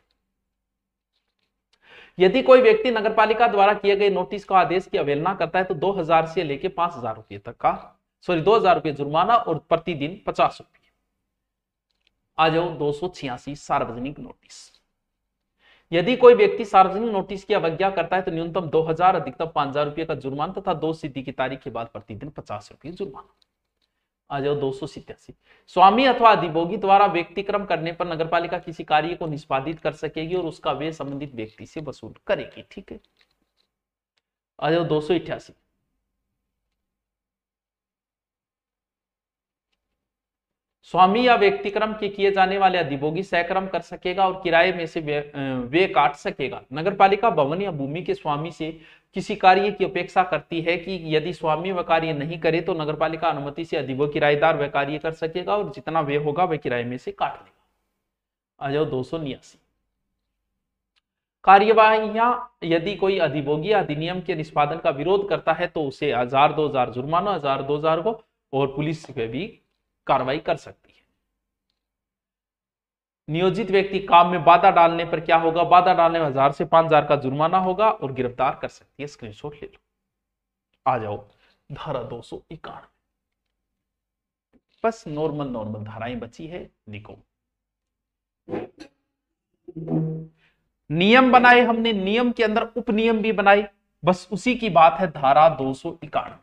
यदि कोई व्यक्ति नगरपालिका द्वारा किए गए नोटिस का आदेश की अवहेलना करता है तो 2000 से लेकर 5000 रुपये तक का 2000 रुपये जुर्माना और प्रतिदिन 50 रुपये। आ जाओ 286 सार्वजनिक नोटिस। यदि कोई व्यक्ति सार्वजनिक नोटिस की अवज्ञा करता है तो न्यूनतम 2000 अधिकतम 5000 रुपये का जुर्माना तथा 2 सिद्धि की तारीख के बाद प्रतिदिन 50 रुपये जुर्माना। आ जाओ 287। स्वामी अथवा अधिभोगी द्वारा व्यक्तिक्रम करने पर नगरपालिका किसी कार्य को निष्पादित कर सकेगी और उसका व्यय संबंधित व्यक्ति से वसूल करेगी। ठीक है, आ जाओ 288। स्वामी या व्यक्तिक्रम के किए जाने वाले अधिभोगी सहक्रम कर सकेगा और किराए में से व्यय काट सकेगा। नगरपालिका भवन या भूमि के स्वामी से किसी कार्य की अपेक्षा करती है कि यदि स्वामी वह कार्य नहीं करे तो नगरपालिका अनुमति से अधिभोगी किराएदार वह कार्य कर सकेगा और जितना व्यय होगा वह किराए में से काट लेगा। आ जाओ 289। कार्यवाहियां। यदि कोई अधिभोगी अधिनियम के निष्पादन का विरोध करता है तो उसे 1000 2000 जुर्माना, 1000 2000 को और पुलिस पे भी कार्रवाई कर सकती है। नियोजित व्यक्ति काम में बाधा डालने पर क्या होगा? बाधा डालने में 1000 से 5000 का जुर्माना होगा और गिरफ्तार कर सकती है। स्क्रीनशॉट ले लो। आ जाओ धारा 291। बस नॉर्मल धाराएं बची है, लिखो। नियम बनाए हमने, नियम के अंदर उपनियम भी बनाए, बस उसी की बात है धारा 291।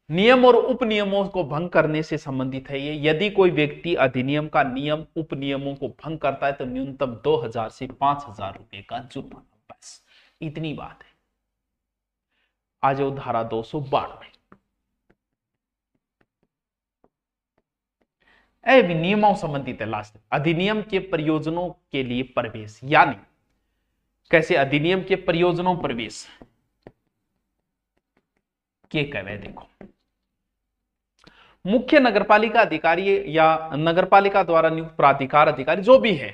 नियम और उपनियमों को भंग करने से संबंधित है ये। यदि कोई व्यक्ति अधिनियम का नियम उपनियमों को भंग करता है तो न्यूनतम 2000 से 5000 रुपए का जुर्माना। बस इतनी बात है। आ जाओ धारा 292। नियमों संबंधित है लास्ट। अधिनियम के प्रयोजनों के लिए प्रवेश, यानी कैसे अधिनियम के प्रयोजनों प्रवेश के कह रहे, देखो मुख्य नगरपालिका अधिकारी या नगरपालिका द्वारा नियुक्त प्राधिकार अधिकारी जो भी है,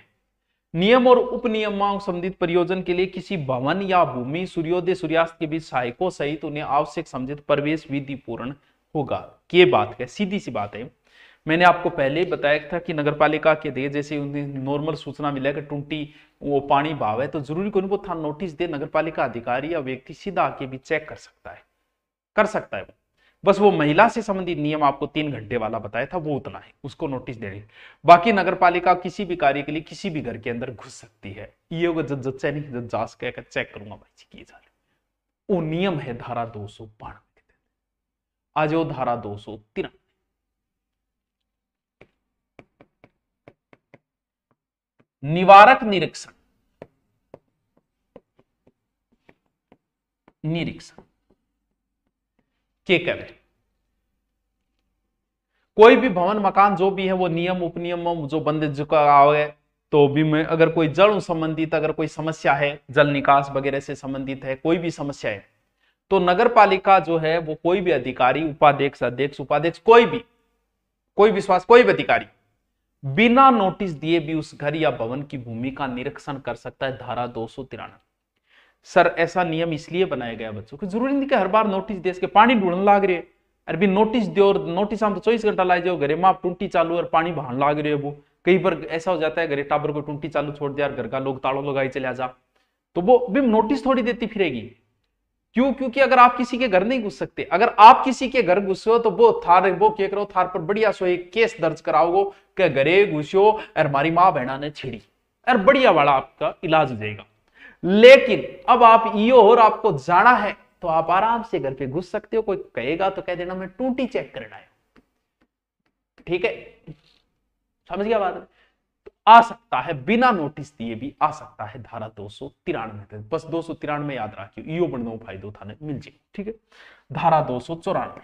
नियम और उपनियमों संबंधित प्रयोजन के लिए किसी भवन या भूमि सूर्योदय सूर्यास्त के बीच सहायकों सहित उन्हें आवश्यक समझित प्रवेश विधि पूर्ण होगा। के बात है, सीधी सी बात है। मैंने आपको पहले ही बताया था कि नगरपालिका के दे जैसे उन्हें नॉर्मल सूचना मिला कि टूटी वो पानी भाव है तो जरूरी कोई वो था नोटिस दे, नगरपालिका अधिकारी या व्यक्ति सीधा आके भी चेक कर सकता है। बस वो महिला से संबंधित नियम आपको 3 घंटे वाला बताया था, वो उतना है, उसको नोटिस देने। बाकी नगर पालिका किसी भी कार्य के लिए किसी भी घर के अंदर घुस सकती है। ये जज जास कह चेक करूंगा भाई जी, किए जा रहे वो नियम है धारा 292 के तहत। आज वो धारा 293 निवारक निरीक्षण। निरीक्षण के करे कोई भी भवन मकान जो भी है वो नियम उपनियम जो बंद चुका है, तो भी में अगर कोई जल संबंधित अगर कोई समस्या है, जल निकास वगैरह से संबंधित है, कोई भी समस्या है, तो नगर पालिका जो है वो कोई भी अधिकारी, उपाध्यक्ष, अध्यक्ष, उपाध्यक्ष, कोई भी अधिकारी बिना नोटिस दिए भी उस घर या भवन की भूमि का निरीक्षण कर सकता है। धारा 293। सर ऐसा नियम इसलिए बनाया गया बच्चों को, जरूरी नहीं कि हर बार नोटिस दे के पानी ढूंढने लाग रहे हैं। अरे भी नोटिस दो, और नोटिस हम तो 24 घंटा ला जाओ, घरे में आप टूटी चालू और पानी बहान लाग रहे हो। वो कई बार ऐसा हो जाता है घरे टाबर को टूटी चालू छोड़ दिया, घर का लोग तालों लगाई चले जा, तो वो भी नोटिस थोड़ी देती फिरेगी। क्यों? क्योंकि अगर आप किसी के घर नहीं घुस सकते, अगर आप किसी के घर घुसे हो तो वो क्या करो, थार पर बढ़िया सो एक केस दर्ज कराओगे कि घरे घुसो और हमारी माँ बहना ने छिड़ी, और बढ़िया वाला आपका इलाज हो जाएगा। लेकिन अब आप यो और आपको जाना है तो आप आराम से घर पे घुस सकते हो। कोई कहेगा तो कह देना मैं टूटी चेक करना है, ठीक है, समझ गया बात? तो आ सकता है बिना नोटिस दिए भी आ सकता है धारा 293। बस 293 याद रखियो, यो बनना फायदो थाने मिल जाए, ठीक है। धारा 294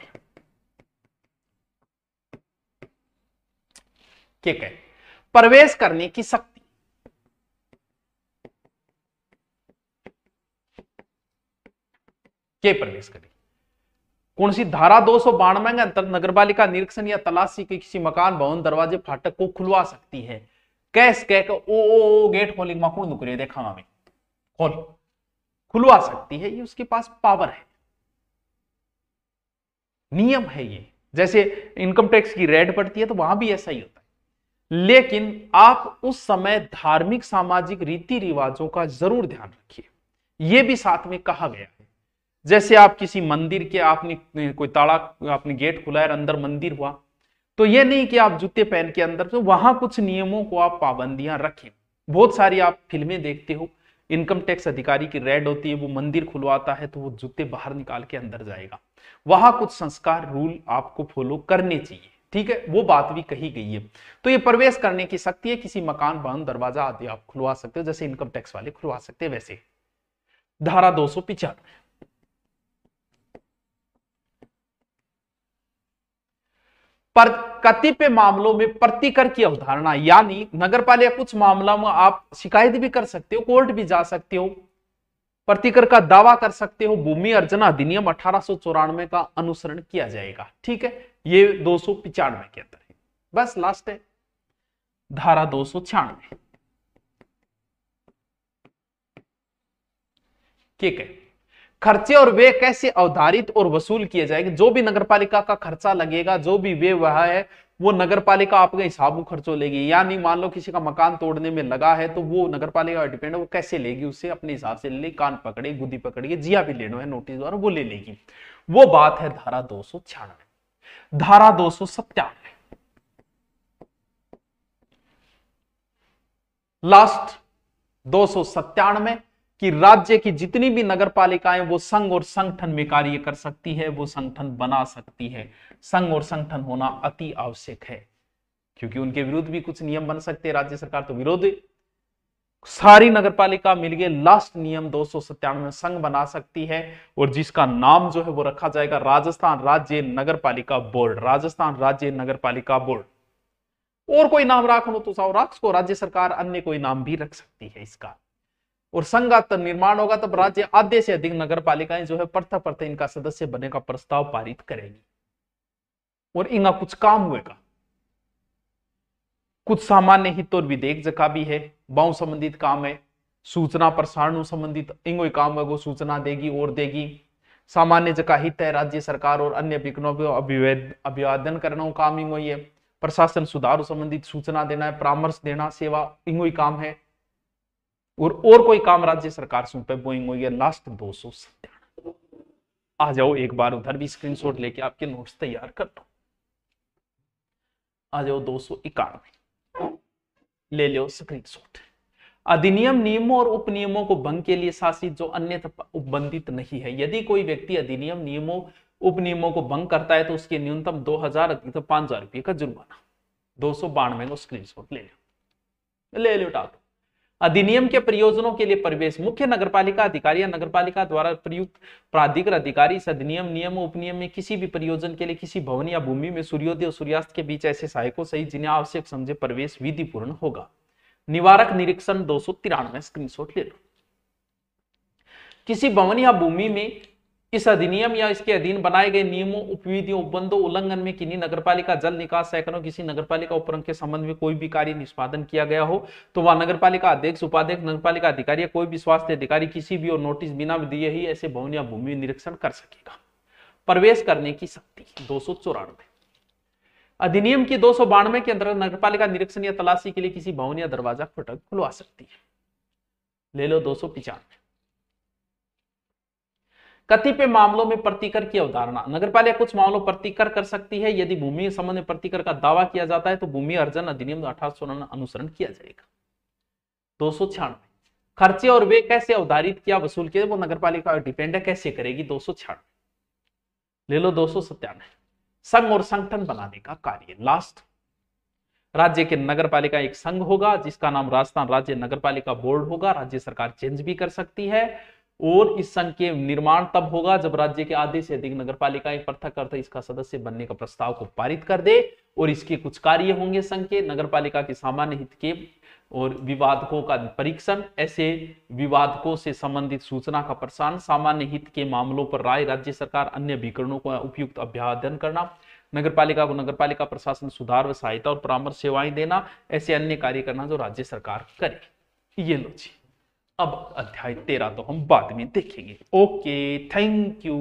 क्या कहे? प्रवेश करने की शक्ति। के प्रवेश करे? कौन सी धारा 292 के अंतर्गत नगरपालिका निरीक्षण या तलाशी के किसी मकान, भवन, दरवाजे, फाटक को खुलवा सकती है। कैस कह ओ गेट खोलिंग माकून नुकरे देखा हमें खोल खुलवा सकती है, ये उसके पास पावर है, नियम है ये। जैसे इनकम टैक्स की रेड पड़ती है तो वहां भी ऐसा ही होता है। लेकिन आप उस समय धार्मिक सामाजिक रीति रिवाजों का जरूर ध्यान रखिए, यह भी साथ में कहा गया है। जैसे आप किसी मंदिर के आपने कोई ताला, आपने गेट खुला है और अंदर मंदिर हुआ, तो यह नहीं कि आप जूते पहन के अंदर, तो वहां कुछ नियमों को आप पाबंदियां रखें। बहुत सारी आप फिल्में देखते हो, इनकम टैक्स अधिकारी की रेड होती है, वो मंदिर खुलवाता है तो वो जूते बाहर निकाल के अंदर जाएगा। वहां कुछ संस्कार रूल आपको फॉलो करने चाहिए, ठीक है, वो बात भी कही गई है। तो ये प्रवेश करने की शक्ति है, किसी मकान, भवन, दरवाजा आदि आप खुलवा सकते हो, जैसे इनकम टैक्स वाले खुलवा सकते हैं वैसे। धारा 295 पर कतिपय मामलों में प्रतिकर की अवधारणा, यानी नगरपालिका कुछ मामलों में आप शिकायत भी कर सकते हो, कोर्ट भी जा सकते हो, प्रतिकर का दावा कर सकते हो। भूमि अर्जन अधिनियम 1894 का अनुसरण किया जाएगा, ठीक है, ये 295 के अंदर है। बस लास्ट है धारा 296 ठीक है। खर्चे और व्यय कैसे अवधारित और वसूल किए जाएंगे? जो भी नगरपालिका का खर्चा लगेगा, जो भी व्यय वह है, वो नगरपालिका आपके हिसाब में खर्चो लेगी। यानी मान लो किसी का मकान तोड़ने में लगा है तो वो नगरपालिका डिपेंड है, वो कैसे लेगी, उसे अपने हिसाब से ले, कान पकड़े, गुद्दी पकड़िए, जिया भी लेना है नोटिस द्वारा, वो ले लेगी। वो बात है धारा 296। धारा 297 लास्ट 297 कि राज्य की जितनी भी नगरपालिकाएं वो संघ और संगठन में कार्य कर सकती है, वो संगठन बना सकती है। संघ और संगठन होना अति आवश्यक है, क्योंकि उनके विरुद्ध भी कुछ नियम बन सकते हैं। राज्य सरकार तो विरोध, सारी नगरपालिका मिलके लास्ट नियम 297 में संघ बना सकती है, और जिसका नाम जो है वो रखा जाएगा राजस्थान राज्य नगरपालिका बोर्ड। राजस्थान राज्य नगरपालिका बोर्ड, और कोई नाम राखो तो साव राख को, राज्य सरकार अन्य कोई नाम भी रख सकती है इसका। और संघ का निर्माण होगा तब राज्य आधे से अधिक नगरपालिकाएं जो है प्रत्येक इनका सदस्य बनने का प्रस्ताव पारित करेगी, और इनका कुछ काम होगा। कुछ सामान्य हित और विधेयक जगह भी है, बहु संबंधित काम है, सूचना प्रसारण संबंधित इंगो काम है, वो सूचना देगी और देगी। सामान्य जगह हित है, राज्य सरकार और अन्य विघ्नों को अभिवादन करना काम इंगो ही है। प्रशासन सुधार संबंधित सूचना देना है, परामर्श देना, सेवा इंगो ही काम है। और कोई काम राज्य सरकार सौंपे वो इंगो ही लास्ट 297। आ जाओ एक बार उधर भी स्क्रीनशॉट लेके आपके नोट्स तैयार कर लो। आ जाओ 291 ले लो स्क्रीनशॉट। अधिनियम नियमों और उपनियमों को भंग के लिए शासित जो अन्यथा उपबंधित नहीं है। यदि कोई व्यक्ति अधिनियम नियमों उपनियमों को भंग करता है तो उसके न्यूनतम 2000 अधिकतम 5000 रुपये का जुर्माना। 292 को स्क्रीनशॉट ले लो डालो। अधिनियम के प्रयोजनों के लिए प्रवेश। मुख्य नगरपालिका अधिकारी या नगरपालिका द्वारा प्रयुक्त प्राधिकृत अधिकारी इस अधिनियम नियम उपनियम में किसी भी प्रयोजन के लिए किसी भवन या भूमि में सूर्योदय और सूर्यास्त के बीच ऐसे सहायकों सहित जिन्हें आवश्यक समझे प्रवेश विधि पूर्ण होगा। निवारक निरीक्षण 293 स्क्रीनशॉट ले लो। किसी भवन या भूमि में इस अधिनियम या इसके अधीन बनाए गए नियमों उपविधियों उपबंधों उल्लंघन में किन्हीं नगरपालिका जल निकास सैकड़ों किसी नगरपालिका उपक्रम के संबंध में कोई भी कार्य निष्पादन किया गया हो तो वह नगरपालिका अध्यक्ष उपाध्यक्ष नगरपालिका अधिकारी या कोई भी स्वास्थ्य अधिकारी किसी भी और नोटिस बिना दिए ही ऐसे भवन या भूमि निरीक्षण कर सकेगा। प्रवेश करने की शक्ति 294। अधिनियम की 292 के अंतर्गत नगरपालिका निरीक्षण या तलाशी के लिए किसी भवन या दरवाजा फटक खुलवा सकती है। ले लो 295। कतिपय मामलों में प्रतिकर की अवधारणा। नगरपालिका कुछ मामलों प्रतिकर कर सकती है। यदि भूमि संबंध में प्रतिकर का दावा किया जाता है तो भूमि अर्जन अधिनियम 1894 अनुसरण किया जाएगा। 296। खर्चे और वे कैसे अवधारित किया वसूल किया वो नगरपालिका डिपेंड है कैसे करेगी। 296। ले लो 297। संघ और संगठन बनाने का कार्य। लास्ट। राज्य के नगरपालिका एक संघ होगा जिसका नाम राजस्थान राज्य नगरपालिका बोर्ड होगा। राज्य सरकार चेंज भी कर सकती है और इस संघ के निर्माण तब होगा जब राज्य के आधे से अधिक नगरपालिकाएं पृथक करते इसका सदस्य बनने का प्रस्ताव को पारित कर दे और इसके कुछ कार्य होंगे संघ के। नगरपालिका के सामान्य हित के और विवादकों का परीक्षण, ऐसे विवादकों से संबंधित सूचना का प्रसारण, सामान्य हित के मामलों पर राय राज्य सरकार, अन्य अभिकरणों को उपयुक्त अभ्यादन करना, नगरपालिका को नगरपालिका प्रशासन सुधार व सहायता और परामर्श सेवाएं देना, ऐसे अन्य कार्य करना जो राज्य सरकार करे। ये लो जी। अब अध्याय 13 तो हम बाद में देखेंगे। Okay, thank you.